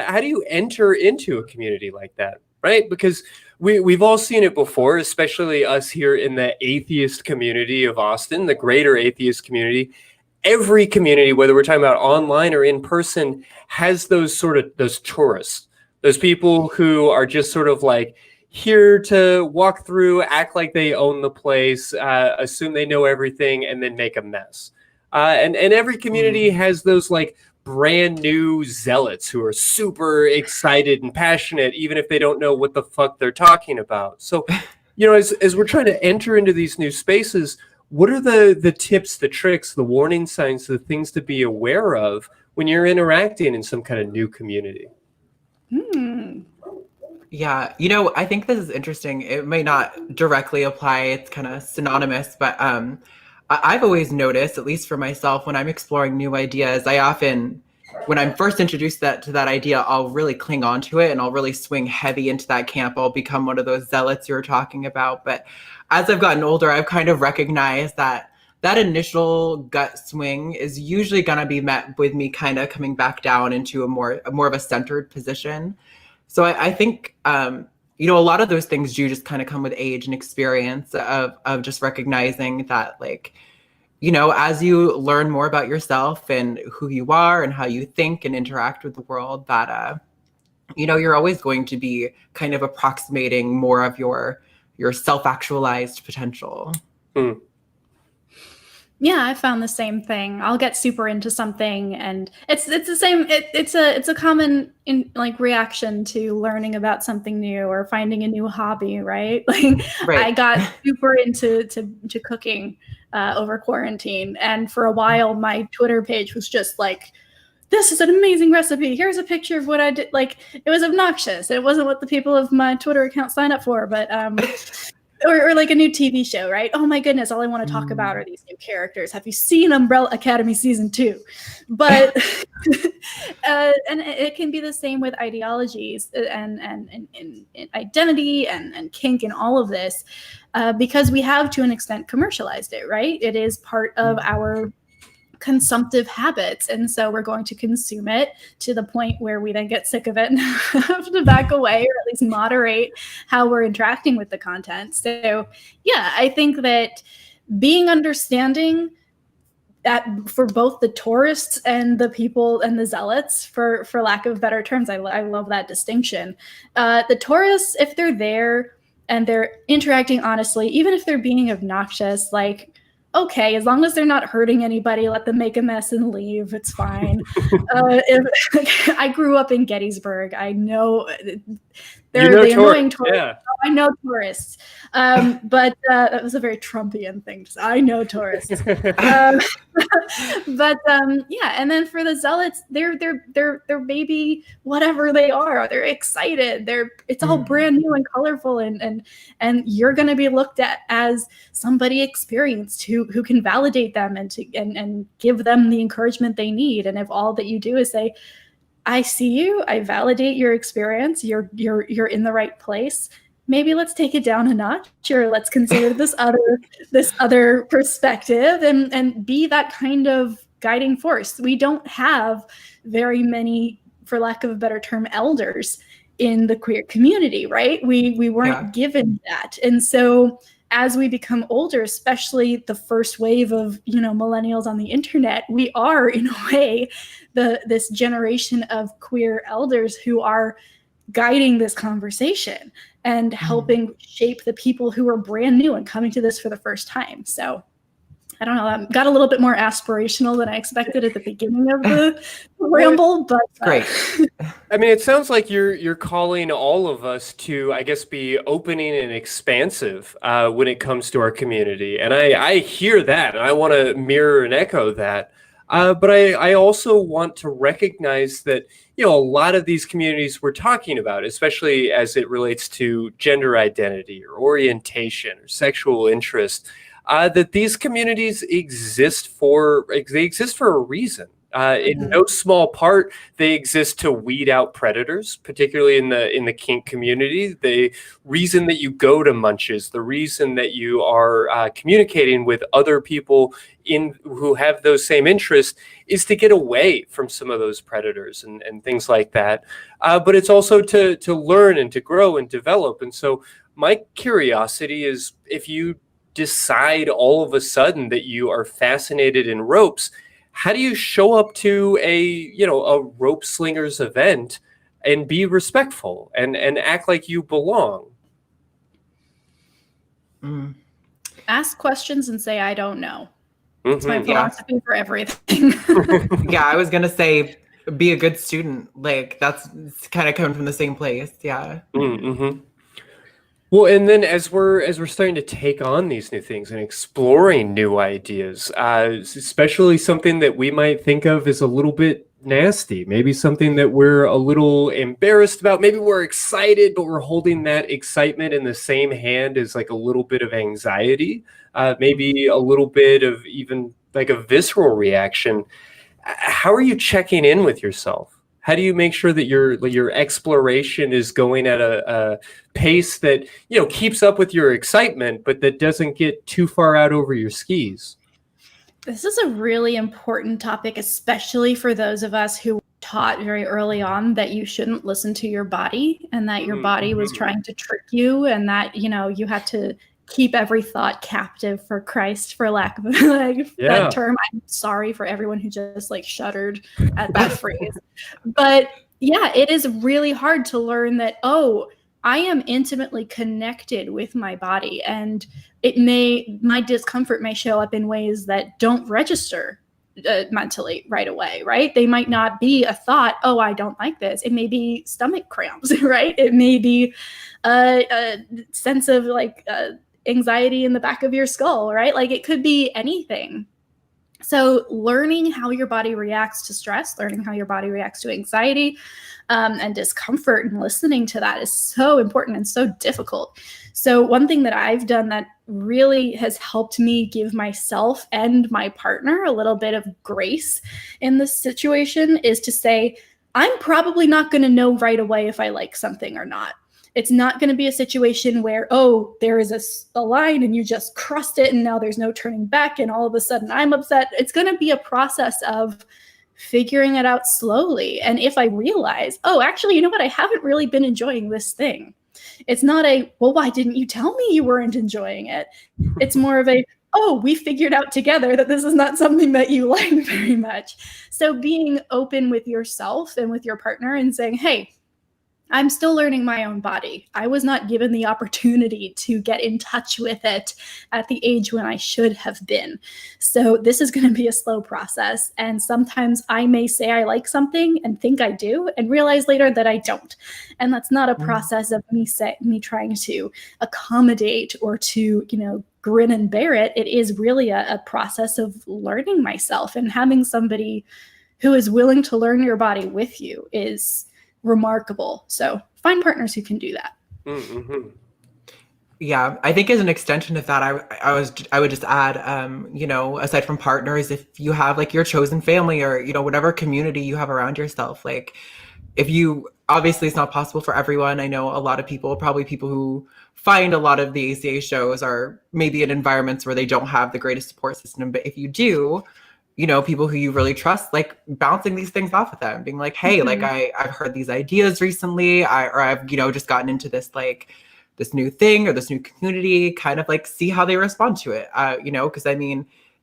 How do you enter into a community like that, right? Because we've all seen it before, especially us here in the atheist community of Austin, the greater atheist community. Every community, whether we're talking about online or in person, has those tourists, those people who are just sort of like here to walk through, act like they own the place, assume they know everything, and then make a mess. And every community has those like brand new zealots who are super excited and passionate, even if they don't know what the fuck they're talking about. So, as we're trying to enter into these new spaces, what are the tips, the tricks, the warning signs, the things to be aware of when you're interacting in some kind of new community? Yeah, I think this is interesting. It may not directly apply, it's kind of synonymous, but I've always noticed, at least for myself, when I'm exploring new ideas, I often, when I'm first introduced to that idea, I'll really cling on to it and I'll really swing heavy into that camp. I'll become one of those zealots you were talking about. But as I've gotten older, I've kind of recognized that initial gut swing is usually going to be met with me kind of coming back down into a more of a centered position. So I think, a lot of those things do just kind of come with age and experience of just recognizing that, like, as you learn more about yourself and who you are and how you think and interact with the world, that, you're always going to be kind of approximating more of your self-actualized potential. Yeah, I found the same thing. I'll get super into something, and it's the same. It's a common reaction to learning about something new or finding a new hobby, right? Like, right. I got super into cooking over quarantine, and for a while, my Twitter page was just like, "This is an amazing recipe. Here's a picture of what I did." Like, it was obnoxious. It wasn't what the people of my Twitter account signed up for, but. Or like a new TV show, right? Oh my goodness, all I want to talk about are these new characters. Have you seen Umbrella Academy season 2? But and it can be the same with ideologies and identity and kink and all of this, because we have to an extent commercialized it, right? It is part of our consumptive habits, and so we're going to consume it to the point where we then get sick of it and have to back away, or at least moderate how we're interacting with the content. So yeah, I think that being understanding that for both the tourists and the people and the zealots, for lack of better terms, I love that distinction. The tourists, if they're there and they're interacting honestly, even if they're being obnoxious, like, okay, as long as they're not hurting anybody, let them make a mess and leave. It's fine. I grew up in Gettysburg. I know they're the annoying tourists. Yeah. I know tourists. But that was a very Trumpian thing to say. I know tourists. But yeah, and then for the zealots, they're maybe whatever they are. They're excited. It's all brand new and colorful, and you're going to be looked at as somebody experienced who can validate them and give them the encouragement they need. And if all that you do is say, I see you, I validate your experience, you're in the right place, maybe let's take it down a notch, or let's consider this other perspective, and be that kind of guiding force. We don't have very many, for lack of a better term, elders in the queer community, right? We weren't given that. And so as we become older, especially the first wave of, millennials on the internet, we are, in a way, this generation of queer elders who are guiding this conversation and helping shape the people who are brand new and coming to this for the first time. So I don't know, that got a little bit more aspirational than I expected at the beginning of the ramble, but great. I mean, it sounds like you're calling all of us to, I guess, be opening and expansive when it comes to our community. And I hear that, and I want to mirror and echo that. But I also want to recognize that, a lot of these communities we're talking about, especially as it relates to gender identity or orientation or sexual interest, that these communities exist for a reason. In no small part, they exist to weed out predators, particularly in the kink community. The reason that you go to munches, the reason that you are communicating with other people who have those same interests, is to get away from some of those predators and things like that. But it's also to learn and to grow and develop. And so my curiosity is, if you decide all of a sudden that you are fascinated in ropes, how do you show up to a rope slingers event and be respectful and act like you belong? Ask questions and say, I don't know. It's my Mhm. philosophy for everything. Yeah, I was gonna say, be a good student. Like, that's kind of coming from the same place. Yeah. Mm-hmm. Well, and then as we're starting to take on these new things and exploring new ideas, especially something that we might think of as a little bit nasty, maybe something that we're a little embarrassed about, maybe we're excited, but we're holding that excitement in the same hand as like a little bit of anxiety, maybe a little bit of even like a visceral reaction. How are you checking in with yourself? How do you make sure that your exploration is going at a pace that keeps up with your excitement, but that doesn't get too far out over your skis? This is a really important topic, especially for those of us who were taught very early on that you shouldn't listen to your body and that your body was trying to trick you, and that you had to keep every thought captive for Christ, for lack of that term. I'm sorry for everyone who just shuddered at that phrase. But yeah, it is really hard to learn that, I am intimately connected with my body, and my discomfort may show up in ways that don't register mentally right away, right? They might not be a thought, I don't like this. It may be stomach cramps, right? It may be a sense of anxiety in the back of your skull, right? It could be anything. So learning how your body reacts to stress, learning how your body reacts to anxiety and discomfort, and listening to that is so important and so difficult. So one thing that I've done that really has helped me give myself and my partner a little bit of grace in this situation is to say, I'm probably not going to know right away if I like something or not. It's not going to be a situation where, there is a line and you just crossed it and now there's no turning back and all of a sudden I'm upset. It's going to be a process of figuring it out slowly. And if I realize, actually, you know what? I haven't really been enjoying this thing. It's not why didn't you tell me you weren't enjoying it? It's more of we figured out together that this is not something that you like very much. So being open with yourself and with your partner and saying, hey, I'm still learning my own body. I was not given the opportunity to get in touch with it at the age when I should have been. So this is going to be a slow process. And sometimes I may say I like something and think I do and realize later that I don't. And that's not a process of me trying to accommodate or to, grin and bear it. It is really a process of learning myself, and having somebody who is willing to learn your body with you is remarkable. So find partners who can do that. Mm-hmm. Yeah, I think as an extension of that, I would just add, aside from partners, if you have your chosen family or whatever community you have around yourself, if you obviously it's not possible for everyone. I know a lot of people, probably people who find a lot of the ACA shows are maybe in environments where they don't have the greatest support system, but if you do, people who you really trust, bouncing these things off of them, being like, hey, I've heard these ideas recently, I've just gotten into this this new thing or this new community, kind of see how they respond to it, because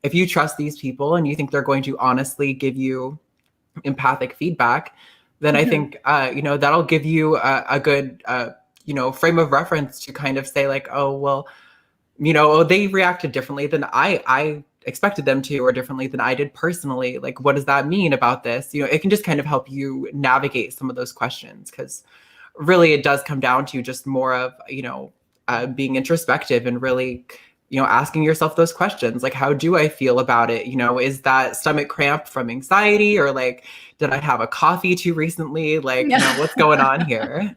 if you trust these people and you think they're going to honestly give you empathic feedback, then I think that'll give you a good frame of reference to kind of say they reacted differently than I expected them to, or differently than I did personally. What does that mean about this? It can just kind of help you navigate some of those questions, because really it does come down to just more of, being introspective and really, asking yourself those questions. How do I feel about it? Is that stomach cramp from anxiety, or did I have a coffee too recently? What's going on here?